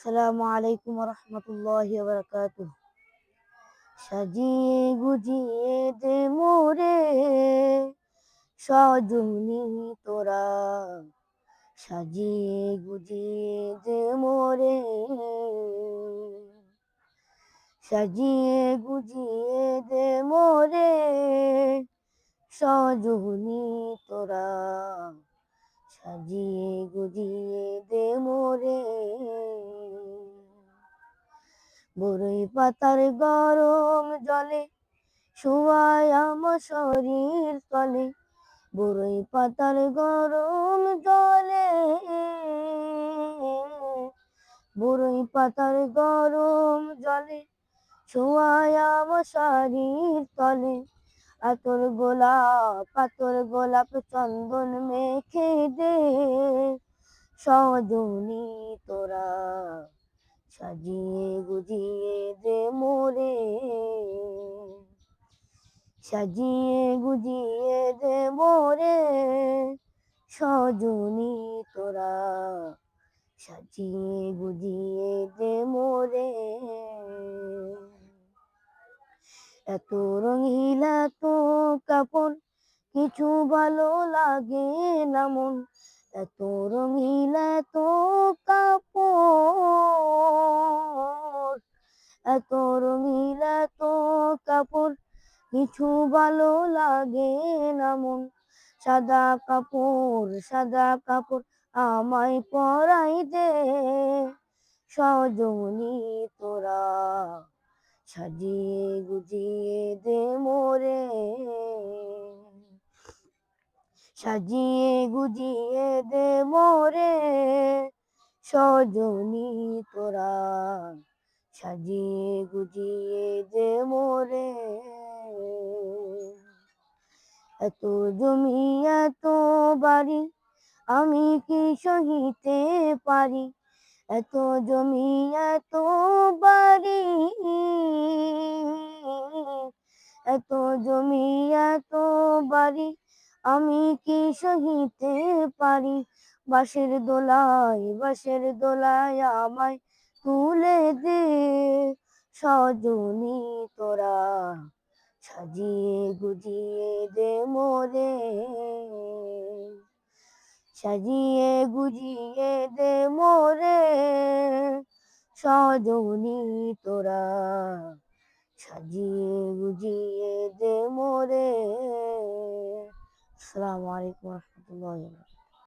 আসসালামু আলাইকুম রহমতুল্লাহি ওয়া বারাকাতুহু। সাজিয়ে গুজিয়ে দে মোরে সজনী তোরা, সাজিয়ে গুজিয়ে দে মোরে, সাজিয়ে গুজিয়ে দে মোরে সজনী তোরা, সাজিয়ে গুজিয়ে দে মোরে। বরই পাতার গরম জলে শোয়ায় আমার শরীর তলে, বরই পাতার গরম জলে, বরই পাতার গরম জলে শোয়ায় আমার শরীর তলে। আতর গোলাপ চন্দন মেখে দে সজনী তোরা, সাজিয়ে গুজিয়ে দে মোরে, সাজিয়ে গুজিয়ে দে মোরে সজনী তোরা, সাজিয়ে গুজিয়ে দে মোরে। এত রঙিলা তো কাপড় কিছু ভালো লাগে না মন, এত রঙিলা তো কাপড়, এত রঙিলা তো কাপড় কিছু ভালো লাগে না মন। সাদা কাপড় আমায় পরাই দে সজনী তোরা, সাজিয়ে গুজিয়ে দে মোরে, সাজিয়ে গুজিয়ে দে মোরে সজনী তোরা, সাজিয়ে গুজিয়ে দে মোরে। এত জমি এত বাড়ি আমি কি সহিতে পারি, এত জমি এত বাড়ি, এত জমি এত বাড়ি আমি কি সহিতে পারি। বাঁশের দোলায় আমায় তুলে দে সজনী তোরা, সাজিয়ে গুজিয়ে দে মোরে, সাজিয়ে গুজিয়ে দে মোরে সজনী তোরা, সাজিয়ে গুজিয়ে দে মোরে। আসসালামু আলাইকুম রহমতুল্লাহ।